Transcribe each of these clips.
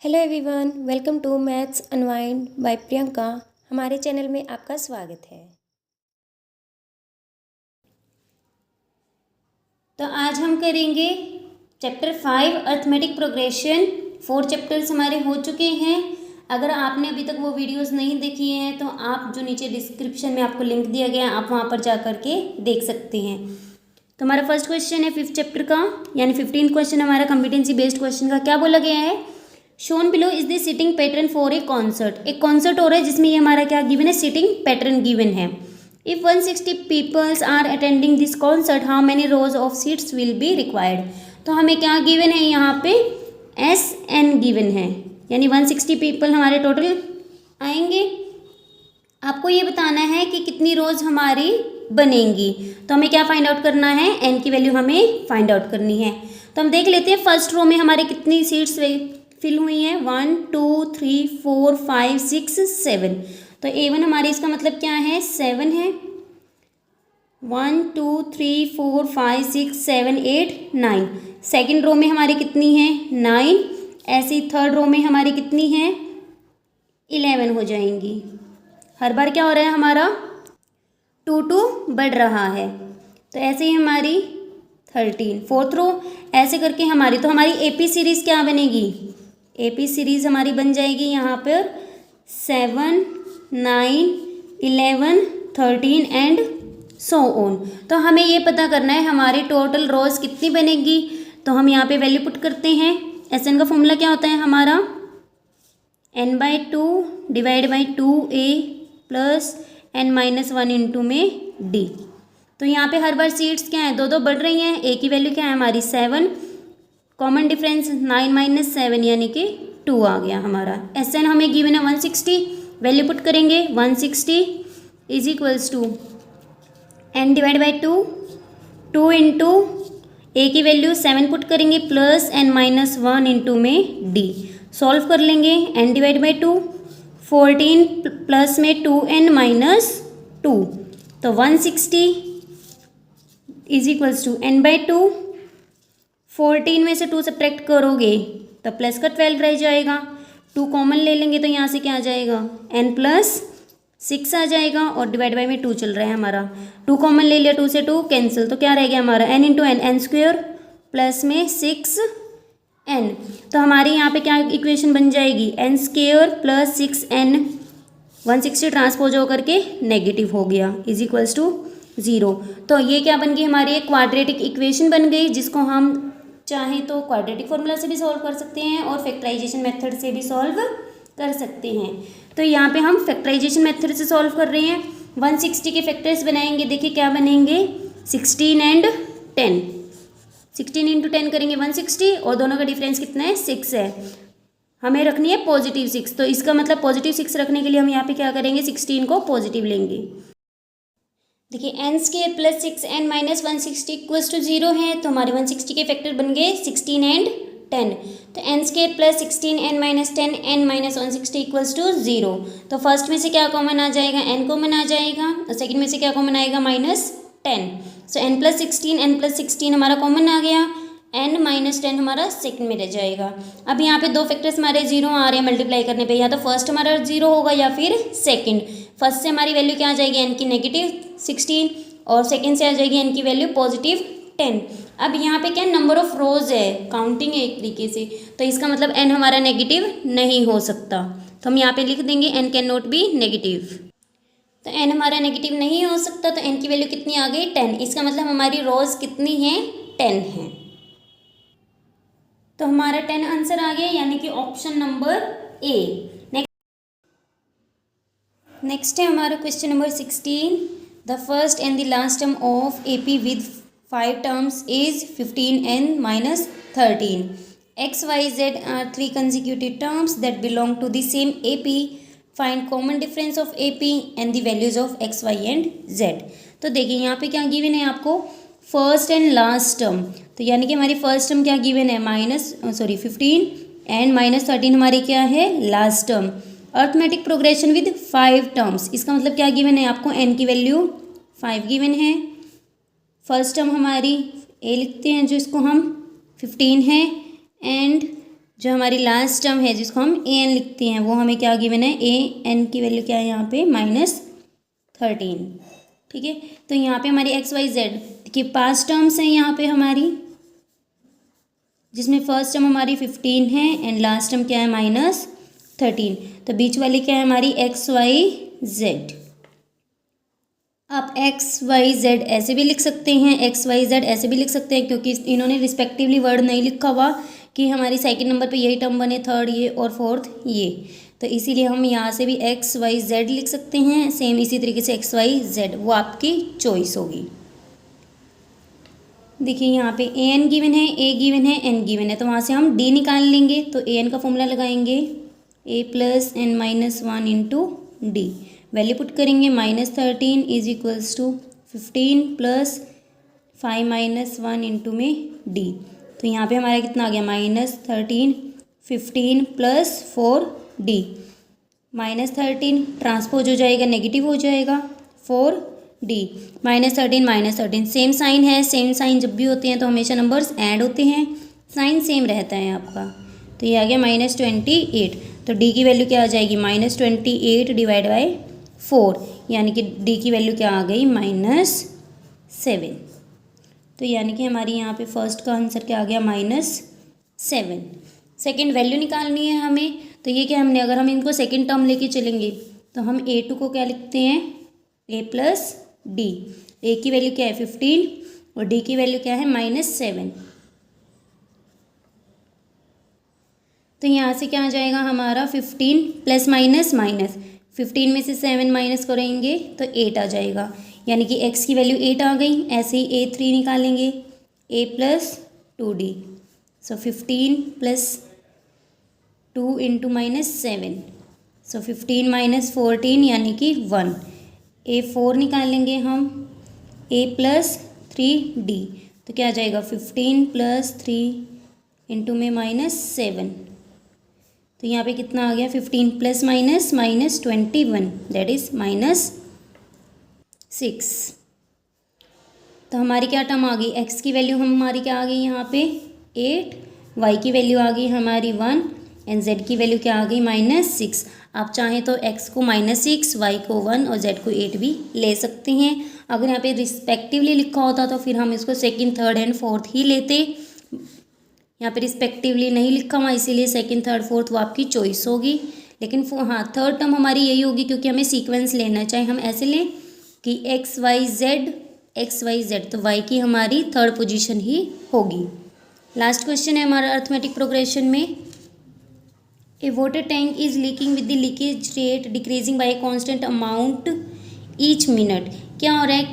Hello everyone, welcome to maths unwind by Priyanka. हमारे channel में आपका स्वागत है। तो आज हम करेंगे चैप्टर 5 अर्थमेटिक प्रोग्रेशन। 4 चैप्टर्स हमारे हो चुके हैं। अगर आपने अभी तक वो वीडियोस नहीं देखी हैं तो आप जो नीचे डिस्क्रिप्शन में आपको लिंक दिया गया है आप वहाँ पर जा कर के देख सकते हैं। तो हमारा फर्स्ट क्वेश्चन है 5th चैप्टर का, यानी 15th क्वेश्चन हमारा कॉम्पिटेंसी बेस्ड क्वेश्चन का। क्या बोला गया है? Shown below is the sitting pattern for a concert. एक कॉन्सर्ट हो रहा है जिसमें ये हमारा क्या गिवन है, सिटिंग पैटर्न गिवन है। If 160 peoples are attending this concert how many rows of seats will be required. तो हमें क्या गिवन है यहाँ पे, SN गिवन है, यानी 160 पीपल हमारे टोटल आएंगे। आपको ये बताना है कि कितनी रोज हमारी बनेंगी। तो हमें क्या फाइंड आउट करना है, N की वैल्यू हमें फाइंड आउट करनी है। तो हम देख लेते हैं फर्स्ट रो में हमारे कितनी सीट्स फिल हुई है, 1 2 3 4 5 6 7। तो A1 हमारे इसका मतलब क्या है, 7 है। 1 2 3 4 5 6 7 8 9। सेकेंड रो में हमारी कितनी है, 9। ऐसे ही थर्ड रो में हमारी कितनी है, 11 हो जाएंगी। हर बार क्या हो रहा है हमारा, 2 बढ़ रहा है। तो ऐसे ही हमारी 13। फोर्थ रो ऐसे करके हमारी, तो हमारी AP सीरीज़ क्या बनेगी, AP सीरीज़ हमारी बन जाएगी यहाँ पर 7 9 11 13 एंड सो ऑन। तो हमें ये पता करना है हमारी टोटल रोज कितनी बनेगी। तो हम यहाँ पे वैल्यू पुट करते हैं। SN का फॉर्मूला क्या होता है हमारा, N/2 divide by 2A plus N-1 into में D। तो यहाँ पे हर बार सीट्स क्या है, दो बढ़ रही हैं। A की वैल्यू क्या है हमारी 7, कॉमन डिफरेंस 9 - 7 यानी कि 2 आ गया हमारा। SN हमें गिवन है 160, वैल्यू पुट करेंगे 160 is equals to N divide by 2 into A की वैल्यू 7 पुट करेंगे प्लस N-1 इंटू में D। सॉल्व कर लेंगे, N डिवाइड बाई 2 14 प्लस में 2N-2। तो 160 इज इक्वल्स टू N/2। 14 में से 2 सब्ट्रैक्ट करोगे तो प्लस का 12 रह जाएगा। 2 कॉमन ले लेंगे तो यहाँ से क्या आ जाएगा, N+6 आ जाएगा। और डिवाइड बाई में 2 चल रहा है हमारा, 2 कॉमन ले लिया, 2 से 2 कैंसिल। तो क्या रह गया हमारा, N into N, N square plus में 6N। तो हमारी यहाँ पे क्या इक्वेशन बन जाएगी, N square plus 6N। 160 transpose होकर के नेगेटिव हो गया इज इक्वल्स टू 0। तो ये क्या बन गई हमारी, एक क्वाड्रेटिक इक्वेशन बन गई, जिसको हम चाहें तो क्वाड्रेटिक फॉर्मूला से भी सॉल्व कर सकते हैं और फैक्टराइजेशन मेथड से भी सॉल्व कर सकते हैं। तो यहाँ पे हम फैक्टराइजेशन मेथड से सॉल्व कर रहे हैं। 160 के फैक्टर्स बनाएंगे, देखिए क्या बनेंगे, 16 एंड 10। 16 इंटू 10 करेंगे 160 और दोनों का डिफरेंस कितना है, 6 है। हमें रखनी है पॉजिटिव 6, तो इसका मतलब पॉजिटिव 6 रखने के लिए हम यहाँ पे क्या करेंगे, 16 को पॉजिटिव लेंगे। देखिए N square plus 6N-160 equals to 0 है। तो हमारे 160 के फैक्टर बन गए 16 एंड 10। तो N square plus 16N-10 N-160 equals to 0। तो फर्स्ट में से क्या कॉमन आ जाएगा, N कॉमन आ जाएगा, और सेकंड में से क्या कॉमन आएगा, -10। सो N+16 हमारा कॉमन आ गया, N-10 हमारा सेकंड में रह जाएगा। अब यहाँ पे दो फैक्टर्स हमारे 0 आ रहे हैं मल्टीप्लाई करने पे, या तो फर्स्ट हमारा 0 होगा या फिर सेकंड। फर्स्ट से हमारी वैल्यू क्या आ जाएगी, N की -16, और सेकंड से आ जाएगी N की वैल्यू +10। अब यहाँ पे क्या नंबर ऑफ रोज है, काउंटिंग है एक तरीके से, तो इसका मतलब N हमारा नेगेटिव नहीं हो सकता। तो हम यहाँ पे लिख देंगे N can not be negative. तो N हमारा नेगेटिव नहीं हो सकता, तो N की वैल्यू कितनी आ गई, 10। इसका मतलब हमारी रोज कितनी है, 10 है। तो हमारा 10 आंसर आ गया, यानी कि ऑप्शन नंबर A। नेक्स्ट है हमारा question number 16। The first and the last term of AP with 5 terms is 15N-13। X, Y, Z are 3 consecutive terms that belong to the same AP. Find common difference of AP and the values of X, Y and Z। तो देखिए यहाँ पे क्या given है आपको, first and last term. तो यानी कि हमारी फर्स्ट टर्म क्या गिवन है, 15 एंड -13 हमारी क्या है, last term. Arithmetic progression with 5 terms, इसका मतलब क्या गिवन है आपको, N की वैल्यू 5 गिवन है। फर्स्ट टर्म हमारी A लिखते हैं जो इसको हम 15 है, एंड जो हमारी लास्ट टर्म है जिसको हम ए एन लिखते हैं वो हमें क्या गिवन है, ए एन की वैल्यू क्या है यहाँ पे -13। ठीक है, तो यहाँ पे हमारी एक्स वाई जेड की 5 टर्म्स हैं यहाँ पे हमारी, जिसमें फर्स्ट टर्म हमारी 15 है एंड लास्ट टर्म क्या है -13। तो बीच वाली क्या है हमारी एक्स वाई जेड। आप एक्स वाई जेड ऐसे भी लिख सकते हैं, एक्स वाई जेड ऐसे भी लिख सकते हैं, क्योंकि इन्होंने रिस्पेक्टिवली वर्ड नहीं लिखा हुआ कि हमारी सेकंड नंबर पे यही टर्म बने, थर्ड ये और फोर्थ ये, तो इसीलिए हम यहाँ से भी एक्स वाई जेड लिख सकते हैं। सेम इसी तरीके से एक्स वाई जेड, वो आपकी चॉइस होगी। देखिए यहाँ पे ए एन गिवन है, ए गिवन है, एन गिवन है, तो वहाँ से हम डी निकाल लेंगे। तो ए एन का फॉर्मूला लगाएंगे a plus n minus 1 into d, value put करेंगे -13 is equals to 15 plus 5 minus 1 into में डी। तो यहाँ पे हमारा कितना आ गया -13, 15 प्लस 4 डी, -13 ट्रांसपोज हो जाएगा, नेगेटिव हो जाएगा, 4 डी, -13 सेम साइन है। सेम साइन जब भी होते हैं तो हमेशा नंबर्स ऐड होते हैं, साइन सेम रहता है आपका। तो ये आ गया -28, तो डी की वैल्यू क्या आ जाएगी -28 डिवाइड बाई 4, यानी कि डी की वैल्यू क्या आ गई -7। तो यानी कि हमारी यहाँ पे फर्स्ट का आंसर क्या आ गया -7। सेकंड वैल्यू निकालनी है हमें, तो ये क्या हमने, अगर हम इनको सेकंड टर्म लेके चलेंगे तो हम a2 को क्या लिखते हैं a प्लस डी। a की वैल्यू क्या है 15 और d की वैल्यू क्या है -7। तो यहाँ से क्या आ जाएगा हमारा 15 प्लस माइनस माइनस, 15 में से 7 माइनस करेंगे तो 8 आ जाएगा, यानी कि x की वैल्यू 8 आ गई। ऐसे ही a3 निकालेंगे a plus 2d, so 15 plus 2 into -7, so 15 minus 14 यानी कि 1। a4 निकालेंगे हम a प्लस 3d, तो क्या आ जाएगा 15 प्लस 3 इंटू में -7, तो यहाँ पे कितना आ गया 15 प्लस माइनस -21, दैट इज -6। तो हमारी क्या टर्म आ गई, x की वैल्यू हमारी क्या आ गई यहाँ पे 8, y की वैल्यू आ गई हमारी 1 एंड z की वैल्यू क्या आ गई -6। आप चाहें तो x को -6, y को 1 और z को 8 भी ले सकते हैं। अगर यहाँ पे रिस्पेक्टिवली लिखा होता तो फिर हम इसको सेकंड, थर्ड एंड फोर्थ ही लेते। यहाँ पे रिस्पेक्टिवली नहीं लिखा हुआ, इसीलिए सेकंड, थर्ड, फोर्थ वो आपकी चॉइस होगी। लेकिन हाँ, थर्ड टर्म हमारी यही होगी, क्योंकि हमें सीक्वेंस लेना चाहिए। हम ऐसे लें कि एक्स वाई जेड, तो y की हमारी थर्ड पोजीशन ही होगी। लास्ट क्वेश्चन है हमारा अर्थमेटिक प्रोग्रेशन में। A water tank is leaking with the leakage rate decreasing by constant amount each minute. क्या हो रहा है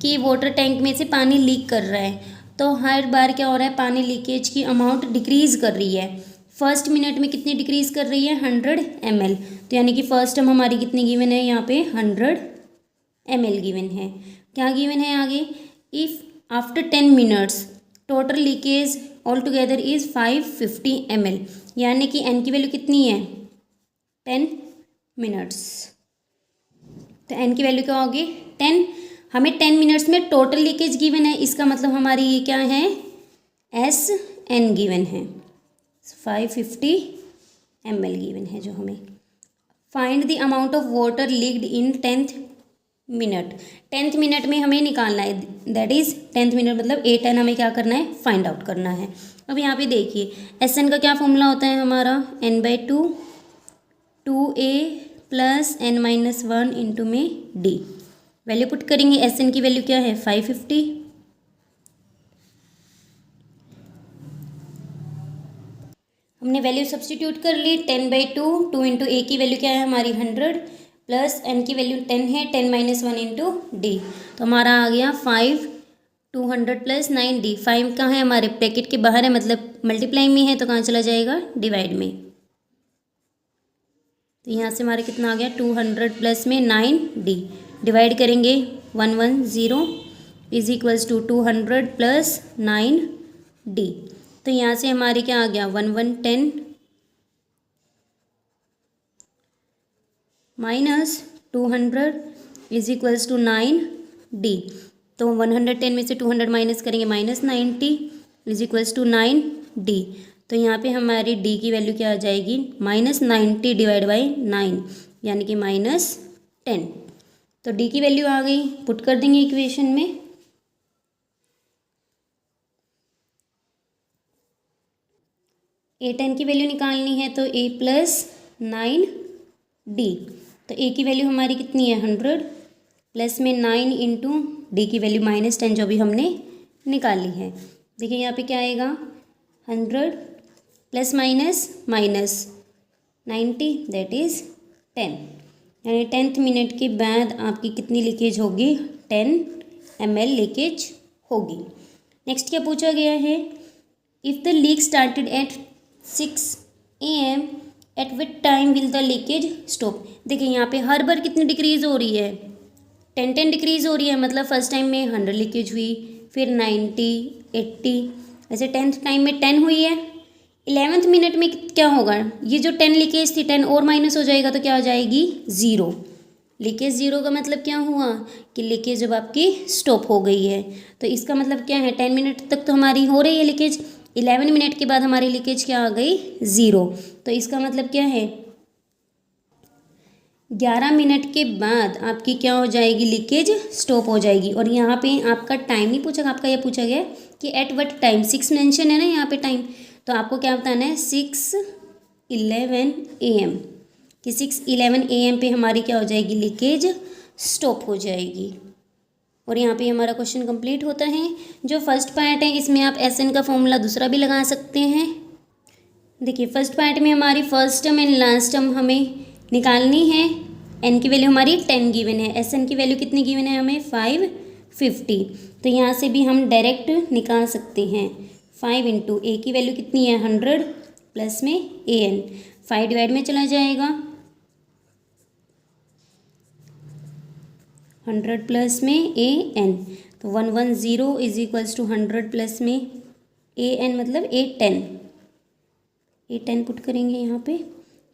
कि वाटर टैंक में से पानी लीक कर रहा है, तो हर बार क्या हो रहा है, पानी लीकेज की अमाउंट डिक्रीज़ कर रही है। फर्स्ट मिनट में कितनी डिक्रीज़ कर रही है 100 ml, तो यानी कि फर्स्ट टर्म हमारी कितनी गिवन है यहाँ पे 100 ml गिवन है। क्या गिवन है आगे, if after 10 minutes total leakage all together is 550 ml, यानी कि n की वैल्यू कितनी है 10 मिनट्स, तो n की वैल्यू क्या होगी 10। हमें 10 मिनट्स में टोटल लीकेज गिवन है, इसका मतलब हमारी ये क्या है एस एन गिवन है, 550 ml गिवन है जो हमें। Find the amount of water leaked in 10th minute. 10th minute में हमें निकालना है, दैट इज़ 10th मिनट मतलब 8n हमें क्या करना है फाइंड आउट करना है। अब यहाँ पे देखिए एस एन का क्या फॉर्मूला होता है हमारा n/2 2a plus n-1 into में d। वैल्यू पुट करेंगे, एस एन की वैल्यू क्या है 550, हमने वैल्यू सब्सटीट्यूट कर ली 10/2, 2 इंटू ए की वैल्यू क्या है हमारी 100 प्लस एन की वैल्यू 10 है, 10-1 इंटू डी, तो हमारा आ गया 5 200 प्लस 9d। 5 कहाँ है हमारे ब्रैकेट के बाहर है, मतलब मल्टीप्लाई में है, तो कहाँ चला जाएगा डिवाइड में। तो यहाँ से हमारे कितना आ गया 200 प्लस में 9d, डिवाइड करेंगे 110 is equals to 200 plus 9d। तो यहाँ से हमारे क्या आ गया 1110 minus 200 is equals to 9d। तो 110 में से 200 माइनस करेंगे -90 इज इक्वल्स टू 9d। तो यहाँ पे हमारी डी की वैल्यू क्या आ जाएगी, -90 डिवाइड बाई 9 यानी कि -10। तो डी की वैल्यू आ गई, पुट कर देंगे इक्वेशन में। A10 की वैल्यू निकालनी है तो a + 9d। तो a की वैल्यू हमारी कितनी है 100, प्लस में 9 इंटू डी की वैल्यू -10 जो भी हमने निकाली है। देखिए यहाँ पे क्या आएगा 100 plus minus minus 90 that is 10, यानी 10th मिनट के बाद आपकी कितनी लीकेज होगी 10 ml लीकेज होगी। नेक्स्ट क्या पूछा गया है, if the leak started at 6 AM eight which time will the leakage stop. देखिए यहाँ पे हर बार कितनी डिक्रीज़ हो रही है 10 डिक्रीज़ हो रही है, मतलब फर्स्ट टाइम में 100 लीकेज हुई, फिर 90 80, ऐसे 10th टाइम में 10 हुई है। 11th मिनट में क्या होगा, ये जो 10 लीकेज थी 10 और माइनस हो जाएगा तो क्या हो जाएगी 0। लीकेज 0 का मतलब क्या हुआ कि लीकेज जब आपकी स्टॉप हो गई है। तो इसका मतलब क्या है 10 मिनट तक तो हमारी हो रही है लीकेज, 11 मिनट के बाद हमारी लीकेज क्या आ गई 0। तो इसका मतलब क्या है 11 मिनट के बाद आपकी क्या हो जाएगी लीकेज स्टॉप हो जाएगी। और यहाँ पे आपका टाइम नहीं पूछा, आपका ये पूछा गया कि एट वट टाइम, 6 मेंशन है ना यहाँ पे टाइम, तो आपको क्या बताना है 6:11 AM कि 6:11 AM पे हमारी क्या हो जाएगी लीकेज स्टॉप हो जाएगी। और यहाँ पे हमारा क्वेश्चन कंप्लीट होता है। जो फर्स्ट पार्ट है इसमें आप SN का फॉर्मूला दूसरा भी लगा सकते हैं। देखिए फर्स्ट पार्ट में हमारी first term and last term हमें निकालनी है। n की वैल्यू हमारी 10 गिवन है, SN की वैल्यू कितनी गिवन है हमें 550। तो यहाँ से भी हम डायरेक्ट निकाल सकते हैं 5 इंटू a की वैल्यू कितनी है 100 प्लस में an, 5 डिवाइड में चला जाएगा 100 प्लस में an, तो 110 इज इक्वल्स टू 100 प्लस में an मतलब A10 पुट करेंगे यहाँ पे।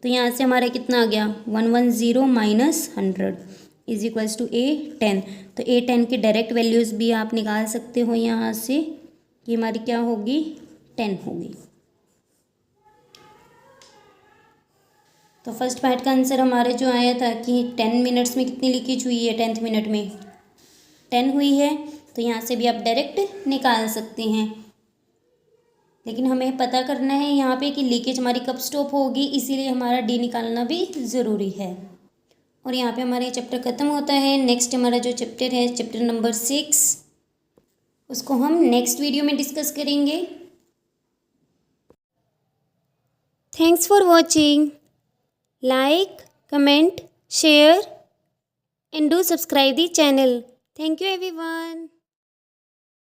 तो यहाँ से हमारा कितना आ गया 110 minus 100 is equals to A10। तो A10 की डायरेक्ट वैल्यूज़ भी आप निकाल सकते हो यहाँ से, कि हमारी क्या होगी 10 होगी। तो फर्स्ट पार्ट का आंसर हमारे जो आया था कि 10 मिनट्स में कितनी लीकेज हुई है, 10th मिनट में 10 हुई है। तो यहाँ से भी आप डायरेक्ट निकाल सकते हैं, लेकिन हमें पता करना है यहाँ पे कि लीकेज हमारी कब स्टॉप होगी, इसीलिए हमारा डी निकालना भी ज़रूरी है। और यहाँ पे हमारा ये चैप्टर ख़त्म होता है। नेक्स्ट हमारा जो चैप्टर है चैप्टर नंबर 6, उसको हम नेक्स्ट वीडियो में डिस्कस करेंगे। Thanks for watching, like comment share and do subscribe the channel. Thank you everyone.